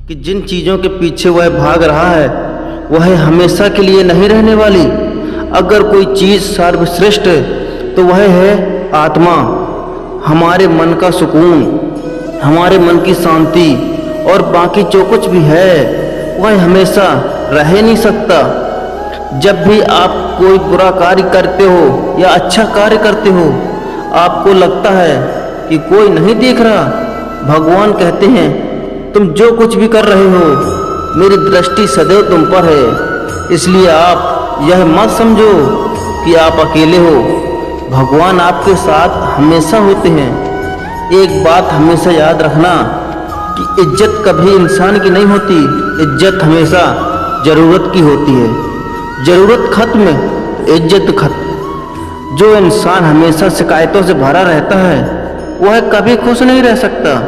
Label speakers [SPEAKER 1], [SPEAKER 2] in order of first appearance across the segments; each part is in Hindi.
[SPEAKER 1] कि जिन चीज़ों के पीछे वह भाग रहा है वह हमेशा के लिए नहीं रहने वाली। अगर कोई चीज़ सर्वश्रेष्ठ है तो वह है आत्मा, हमारे मन का सुकून, हमारे मन की शांति। और बाकी जो कुछ भी है वह हमेशा रह नहीं सकता। जब भी आप कोई बुरा कार्य करते हो या अच्छा कार्य करते हो, आपको लगता है कि कोई नहीं देख रहा। भगवान कहते हैं तुम जो कुछ भी कर रहे हो मेरी दृष्टि सदैव तुम पर है, इसलिए आप यह मत समझो कि आप अकेले हो। भगवान आपके साथ हमेशा होते हैं। एक बात हमेशा याद रखना कि इज्जत कभी इंसान की नहीं होती, इज्जत हमेशा ज़रूरत की होती है। ज़रूरत खत्म, इज्जत खत्म। जो इंसान हमेशा शिकायतों से भरा रहता है वह कभी खुश नहीं रह सकता।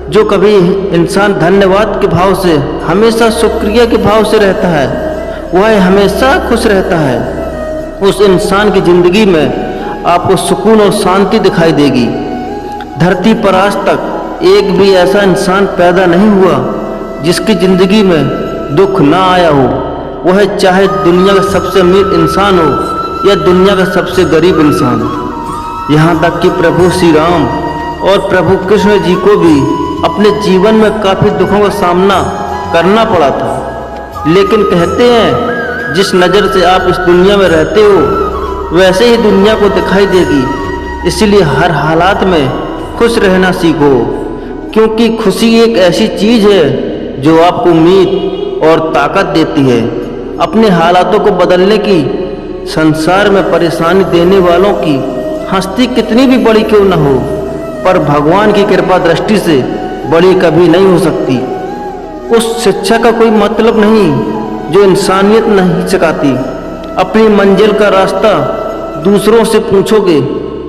[SPEAKER 1] जो कभी इंसान धन्यवाद के भाव से, हमेशा शुक्रिया के भाव से रहता है, वह हमेशा खुश रहता है। उस इंसान की ज़िंदगी में आपको सुकून और शांति दिखाई देगी। धरती पर आज तक एक भी ऐसा इंसान पैदा नहीं हुआ जिसकी ज़िंदगी में दुख ना आया हो। वह चाहे दुनिया का सबसे अमीर इंसान हो या दुनिया का सबसे गरीब इंसान। यहाँ तक कि प्रभु श्री राम और प्रभु कृष्ण जी को भी अपने जीवन में काफ़ी दुखों का सामना करना पड़ा था। लेकिन कहते हैं जिस नज़र से आप इस दुनिया में रहते हो वैसे ही दुनिया को दिखाई देगी। इसलिए हर हालात में खुश रहना सीखो, क्योंकि खुशी एक ऐसी चीज़ है जो आपको उम्मीद और ताकत देती है। अपने हालातों को बदलने की, संसार में परेशानी देने वालों की हस्ती कितनी भी बड़ी क्यों न हो, पर भगवान की कृपा दृष्टि से बड़ी कभी नहीं हो सकती। उस शिक्षा का कोई मतलब नहीं जो इंसानियत नहीं सिखाती। अपनी मंजिल का रास्ता दूसरों से पूछोगे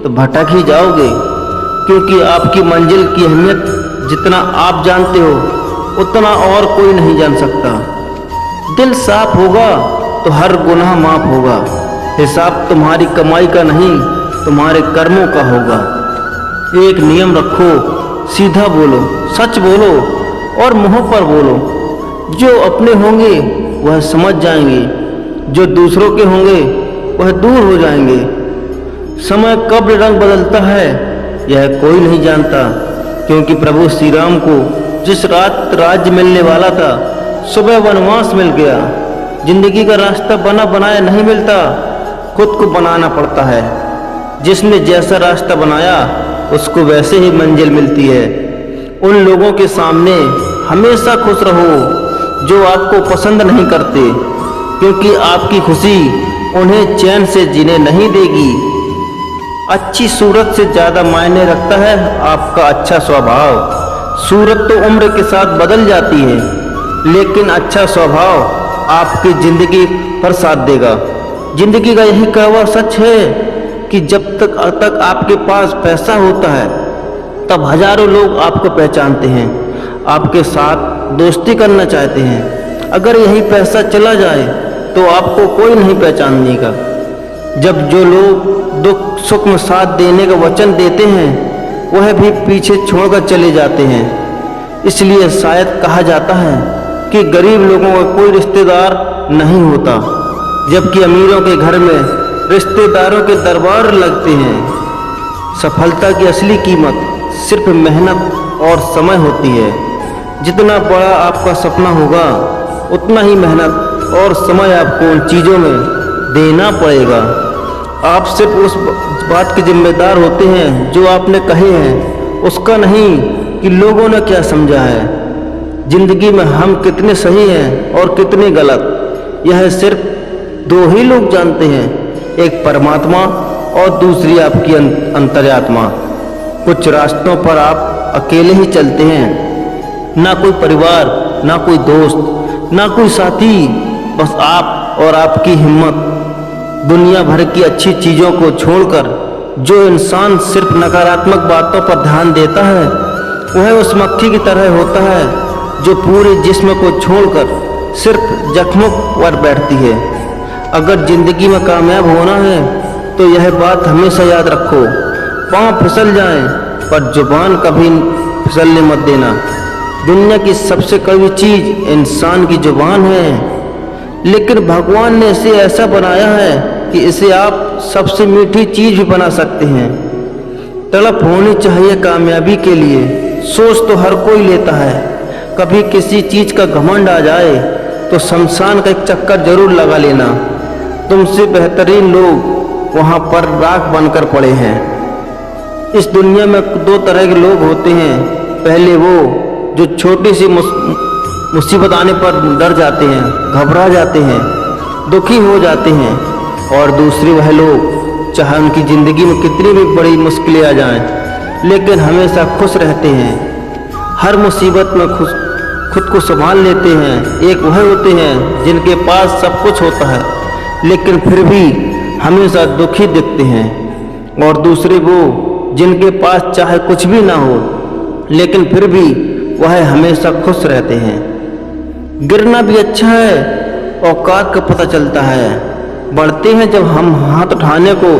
[SPEAKER 1] तो भटक ही जाओगे, क्योंकि आपकी मंजिल की अहमियत जितना आप जानते हो उतना और कोई नहीं जान सकता। दिल साफ होगा तो हर गुनाह माफ होगा। हिसाब तुम्हारी कमाई का नहीं, तुम्हारे कर्मों का होगा। एक नियम रखो, सीधा बोलो, सच बोलो और मुंह पर बोलो। जो अपने होंगे वह समझ जाएंगे, जो दूसरों के होंगे वह दूर हो जाएंगे। समय कब रंग बदलता है यह कोई नहीं जानता, क्योंकि प्रभु श्री राम को जिस रात राज्य मिलने वाला था सुबह वनवास मिल गया। जिंदगी का रास्ता बना बनाया नहीं मिलता, खुद को बनाना पड़ता है। जिसने जैसा रास्ता बनाया उसको वैसे ही मंजिल मिलती है। उन लोगों के सामने हमेशा खुश रहो जो आपको पसंद नहीं करते, क्योंकि आपकी खुशी उन्हें चैन से जीने नहीं देगी। अच्छी सूरत से ज़्यादा मायने रखता है आपका अच्छा स्वभाव। सूरत तो उम्र के साथ बदल जाती है, लेकिन अच्छा स्वभाव आपकी ज़िंदगी पर साथ देगा। ज़िंदगी का यही कड़वा सच है कि जब तक आपके पास पैसा होता है तब हजारों लोग आपको पहचानते हैं, आपके साथ दोस्ती करना चाहते हैं। अगर यही पैसा चला जाए तो आपको कोई नहीं पहचानेगा। जब जो लोग दुख सुख में साथ देने का वचन देते हैं वह भी पीछे छोड़कर चले जाते हैं। इसलिए शायद कहा जाता है कि गरीब लोगों का कोई रिश्तेदार नहीं होता, जबकि अमीरों के घर में रिश्तेदारों के दरबार लगते हैं। सफलता की असली कीमत सिर्फ मेहनत और समय होती है। जितना बड़ा आपका सपना होगा उतना ही मेहनत और समय आपको उन चीज़ों में देना पड़ेगा। आप सिर्फ उस बात के जिम्मेदार होते हैं जो आपने कहे हैं, उसका नहीं कि लोगों ने क्या समझा है। जिंदगी में हम कितने सही हैं और कितने गलत यह सिर्फ दो ही लोग जानते हैं, एक परमात्मा और दूसरी आपकी अंतर्यात्मा। कुछ रास्तों पर आप अकेले ही चलते हैं, ना कोई परिवार, ना कोई दोस्त, ना कोई साथी, बस आप और आपकी हिम्मत। दुनिया भर की अच्छी चीज़ों को छोड़कर जो इंसान सिर्फ नकारात्मक बातों पर ध्यान देता है वह उस मक्खी की तरह होता है जो पूरे जिस्म को छोड़कर सिर्फ जख्मों पर बैठती है। अगर जिंदगी में कामयाब होना है तो यह बात हमेशा याद रखो, पाँव फिसल जाएं पर जुबान कभी फिसलने मत देना। दुनिया की सबसे कड़वी चीज इंसान की जुबान है, लेकिन भगवान ने इसे ऐसा बनाया है कि इसे आप सबसे मीठी चीज भी बना सकते हैं। तड़प होनी चाहिए कामयाबी के लिए, सोच तो हर कोई लेता है। कभी किसी चीज का घमंड आ जाए तो शमशान का एक चक्कर जरूर लगा लेना। तुमसे बेहतरीन लोग वहां पर राख बनकर पड़े हैं। इस दुनिया में दो तरह के लोग होते हैं। पहले वो जो छोटी सी मुसीबत आने पर डर जाते हैं, घबरा जाते हैं, दुखी हो जाते हैं, और दूसरे वह लोग चाहे उनकी ज़िंदगी में कितनी भी बड़ी मुश्किलें आ जाएं, लेकिन हमेशा खुश रहते हैं। हर मुसीबत में खुद को संभाल लेते हैं। एक वह होते हैं जिनके पास सब कुछ होता है लेकिन फिर भी हमेशा दुखी दिखते हैं, और दूसरे वो जिनके पास चाहे कुछ भी ना हो लेकिन फिर भी वह हमेशा खुश रहते हैं। गिरना भी अच्छा है, औकात का पता चलता है। बढ़ते हैं जब हम हाथ उठाने को,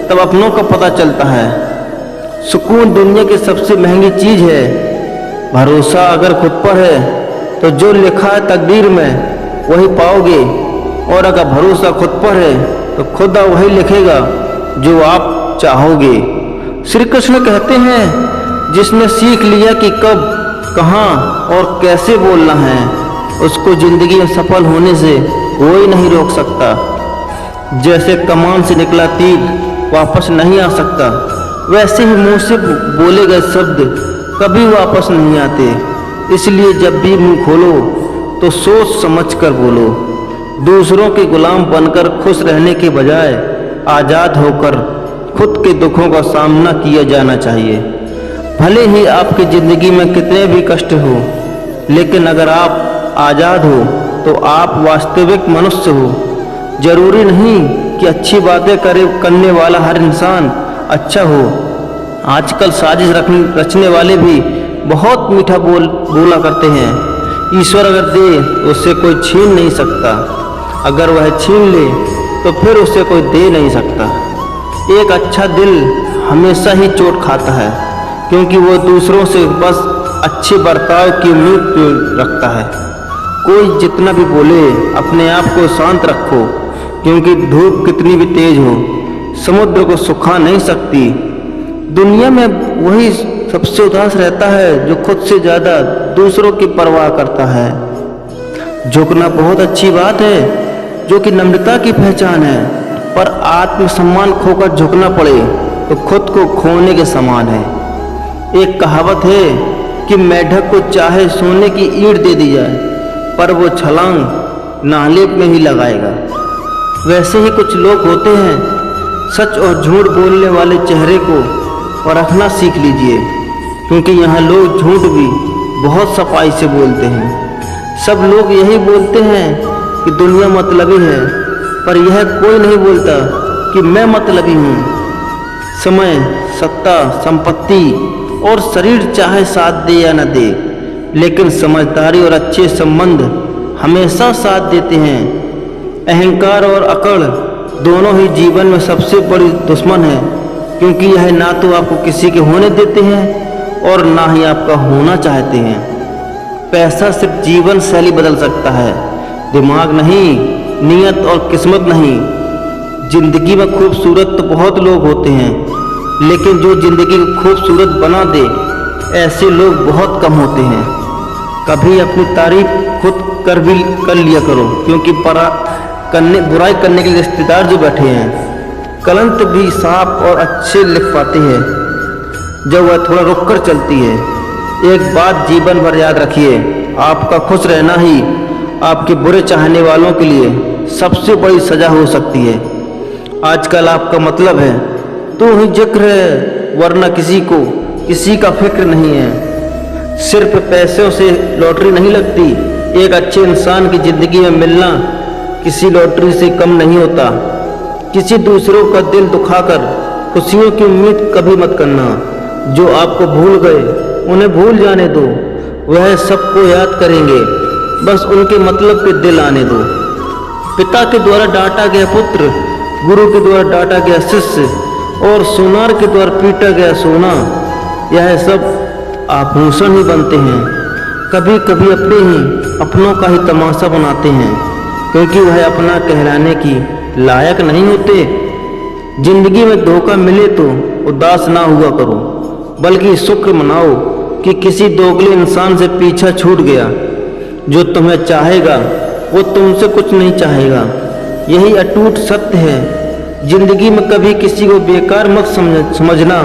[SPEAKER 1] तब अपनों का पता चलता है। सुकून दुनिया की सबसे महंगी चीज़ है। भरोसा अगर खुद पर है तो जो लिखा है तकदीर में वही पाओगे, और अगर भरोसा खुद पर है तो खुदा वही लिखेगा जो आप चाहोगे। श्री कृष्ण कहते हैं, जिसने सीख लिया कि कब, कहाँ और कैसे बोलना है, उसको जिंदगी में सफल होने से कोई नहीं रोक सकता। जैसे कमान से निकला तीर वापस नहीं आ सकता, वैसे ही मुंह से बोले गए शब्द कभी वापस नहीं आते। इसलिए जब भी मुंह खोलो तो सोच समझ कर बोलो। दूसरों के गुलाम बनकर खुश रहने के बजाय आज़ाद होकर खुद के दुखों का सामना किया जाना चाहिए। भले ही आपकी ज़िंदगी में कितने भी कष्ट हो, लेकिन अगर आप आज़ाद हो तो आप वास्तविक मनुष्य हो। जरूरी नहीं कि अच्छी बातें करने वाला हर इंसान अच्छा हो। आजकल साजिश रचने वाले भी बहुत मीठा बोला करते हैं। ईश्वर अगर दे तो उससे कोई छीन नहीं सकता, अगर वह छीन ले तो फिर उसे कोई दे नहीं सकता। एक अच्छा दिल हमेशा ही चोट खाता है, क्योंकि वो दूसरों से बस अच्छे बर्ताव की उम्मीद रखता है। कोई जितना भी बोले, अपने आप को शांत रखो, क्योंकि धूप कितनी भी तेज हो समुद्र को सुखा नहीं सकती। दुनिया में वही सबसे उदास रहता है जो खुद से ज़्यादा दूसरों की परवाह करता है। झुकना बहुत अच्छी बात है, जो कि नम्रता की पहचान है, पर आत्मसम्मान खोकर झुकना पड़े तो खुद को खोने के समान है। एक कहावत है कि मेढक को चाहे सोने की ईंट दे दी जाए, पर वो छलांग नाले में ही लगाएगा। वैसे ही कुछ लोग होते हैं, सच और झूठ बोलने वाले चेहरे को परखना सीख लीजिए, क्योंकि यहाँ लोग झूठ भी बहुत सफाई से बोलते हैं। सब लोग यही बोलते हैं कि दुनिया मतलबी है, पर यह कोई नहीं बोलता कि मैं मतलबी हूँ। समय, सत्ता, संपत्ति और शरीर चाहे साथ दे या न दे, लेकिन समझदारी और अच्छे संबंध हमेशा साथ देते हैं। अहंकार और अकड़ दोनों ही जीवन में सबसे बड़ी दुश्मन है, क्योंकि यह ना तो आपको किसी के होने देते हैं और ना ही आपका होना चाहते हैं। पैसा सिर्फ जीवन शैली बदल सकता है, दिमाग नहीं, नियत और किस्मत नहीं। जिंदगी में खूबसूरत तो बहुत लोग होते हैं, लेकिन जो जिंदगी को खूबसूरत बना दे ऐसे लोग बहुत कम होते हैं। कभी अपनी तारीफ खुद कर लिया करो, क्योंकि बुराई करने के लिए रिश्तेदार जो बैठे हैं, कलंत भी साफ और अच्छे लिख पाते हैं जब वह थोड़ा रुक कर चलती है। एक बात जीवन भर याद रखिए, आपका खुश रहना ही आपके बुरे चाहने वालों के लिए सबसे बड़ी सजा हो सकती है। आजकल आपका मतलब है तो ही जिक्र है, वरना किसी का फिक्र नहीं है। सिर्फ पैसों से लॉटरी नहीं लगती। एक अच्छे इंसान की जिंदगी में मिलना किसी लॉटरी से कम नहीं होता। किसी दूसरों का दिल दुखाकर खुशियों की उम्मीद कभी मत करना। जो आपको भूल गए उन्हें भूल जाने दो, वह सबको याद करेंगे, बस उनके मतलब पे दिल आने दो। पिता के द्वारा डांटा गया पुत्र, गुरु के द्वारा डांटा गया शिष्य, और सोनार के द्वारा पीटा गया सोना, यह सब आभूषण ही बनते हैं। कभी कभी अपनों का ही तमाशा बनाते हैं, क्योंकि वह अपना कहलाने की लायक नहीं होते। जिंदगी में धोखा मिले तो उदास ना हुआ करो, बल्कि शुक्र मनाओ कि किसी दोगले इंसान से पीछा छूट गया। जो तुम्हें चाहेगा वो तुमसे कुछ नहीं चाहेगा, यही अटूट सत्य है। जिंदगी में कभी किसी को बेकार मत समझना,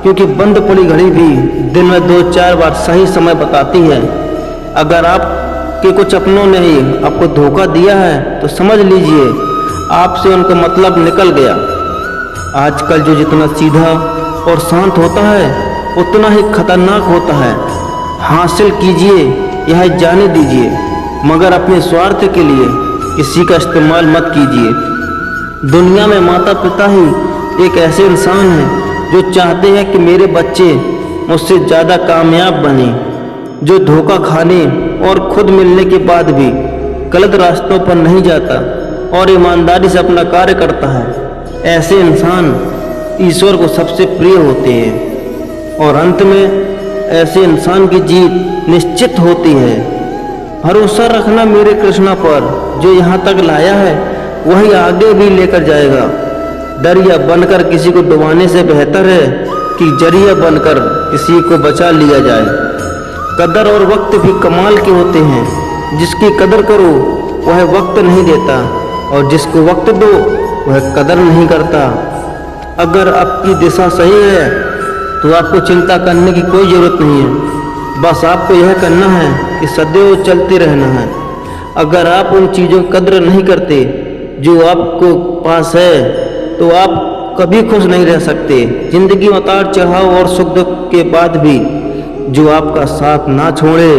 [SPEAKER 1] क्योंकि बंद पड़ी घड़ी भी दिन में 2-4 बार सही समय बताती है। अगर आपके कुछ अपनों ने ही आपको धोखा दिया है तो समझ लीजिए आपसे उनका मतलब निकल गया। आजकल जो जितना सीधा और शांत होता है उतना ही खतरनाक होता है। हासिल कीजिए, यह जाने दीजिए, मगर अपने स्वार्थ के लिए किसी का इस्तेमाल मत कीजिए। दुनिया में माता पिता ही एक ऐसे इंसान हैं जो चाहते हैं कि मेरे बच्चे मुझसे ज़्यादा कामयाब बने, जो धोखा खाने और खुद मिलने के बाद भी गलत रास्तों पर नहीं जाता और ईमानदारी से अपना कार्य करता है। ऐसे इंसान ईश्वर को सबसे प्रिय होते हैं और अंत में ऐसे इंसान की जीत निश्चित होती है। भरोसा रखना मेरे कृष्णा पर, जो यहाँ तक लाया है वही आगे भी लेकर जाएगा। दरिया बनकर किसी को डुबाने से बेहतर है कि जरिया बनकर किसी को बचा लिया जाए। कदर और वक्त भी कमाल के होते हैं। जिसकी कदर करो वह वक्त नहीं देता, और जिसको वक्त दो वह कदर नहीं करता। अगर आपकी दिशा सही है तो आपको चिंता करने की कोई ज़रूरत नहीं है। बस आपको यह करना है कि सदैव चलते रहना है। अगर आप उन चीज़ों की कदर नहीं करते जो आपको पास है तो आप कभी खुश नहीं रह सकते। जिंदगी में उतार चढ़ाव और सुख दुख के बाद भी जो आपका साथ ना छोड़े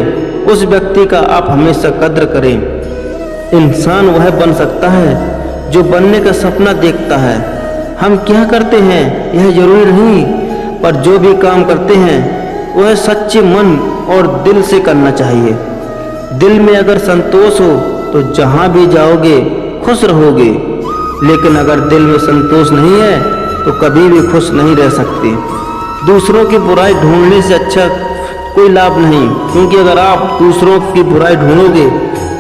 [SPEAKER 1] उस व्यक्ति का आप हमेशा कद्र करें। इंसान वह बन सकता है जो बनने का सपना देखता है। हम क्या करते हैं यह जरूरी नहीं, पर जो भी काम करते हैं वह सच्चे मन और दिल से करना चाहिए। दिल में अगर संतोष हो तो जहाँ भी जाओगे खुश रहोगे, लेकिन अगर दिल में संतोष नहीं है तो कभी भी खुश नहीं रह सकते। दूसरों की बुराई ढूंढने से अच्छा कोई लाभ नहीं, क्योंकि अगर आप दूसरों की बुराई ढूंढोगे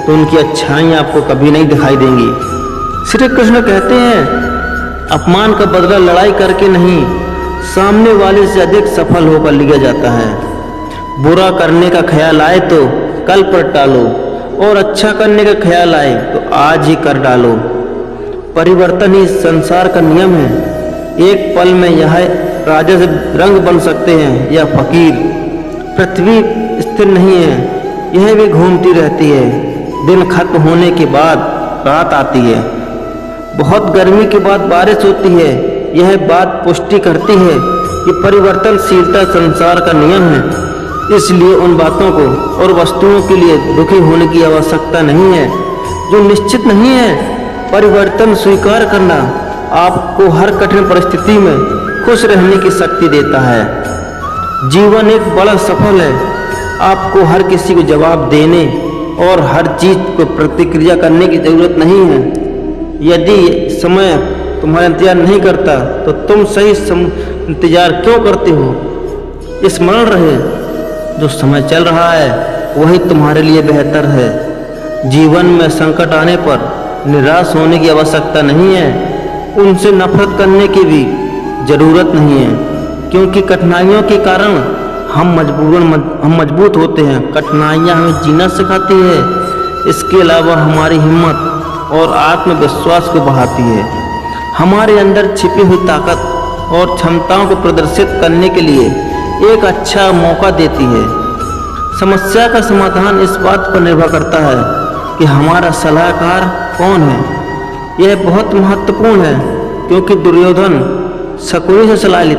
[SPEAKER 1] तो उनकी अच्छाइयाँ आपको कभी नहीं दिखाई देंगी। श्री कृष्ण कहते हैं अपमान का बदला लड़ाई करके नहीं, सामने वाले से अधिक सफल होकर लिया जाता है। बुरा करने का ख्याल आए तो कल पर टालो, और अच्छा करने का ख्याल आए तो आज ही कर डालो। परिवर्तन ही संसार का नियम है। एक पल में यह राजा से रंग बन सकते हैं या फकीर। पृथ्वी स्थिर नहीं है, यह भी घूमती रहती है। दिन खत्म होने के बाद रात आती है। बहुत गर्मी के बाद बारिश होती है। यह बात पुष्टि करती है कि परिवर्तनशीलता संसार का नियम है। इसलिए उन बातों को और वस्तुओं के लिए दुखी होने की आवश्यकता नहीं है जो निश्चित नहीं है। परिवर्तन स्वीकार करना आपको हर कठिन परिस्थिति में खुश रहने की शक्ति देता है। जीवन एक बड़ा सफल है। आपको हर किसी को जवाब देने और हर चीज को प्रतिक्रिया करने की जरूरत नहीं है। यदि समय तुम्हारा इंतजार नहीं करता तो तुम सही इंतजार क्यों करते हो। स्मरण रहे जो समय चल रहा है वही तुम्हारे लिए बेहतर है। जीवन में संकट आने पर निराश होने की आवश्यकता नहीं है। उनसे नफरत करने की भी ज़रूरत नहीं है, क्योंकि कठिनाइयों के कारण हम मजबूत होते हैं। कठिनाइयाँ हमें जीना सिखाती है। इसके अलावा हमारी हिम्मत और आत्मविश्वास को बढ़ाती है। हमारे अंदर छिपी हुई ताकत और क्षमताओं को प्रदर्शित करने के लिए एक अच्छा मौका देती है। समस्या का समाधान इस बात पर निर्भर करता है कि हमारा सलाहकार कौन है। यह बहुत महत्वपूर्ण है, क्योंकि दुर्योधन शकुनी से सलाह लेता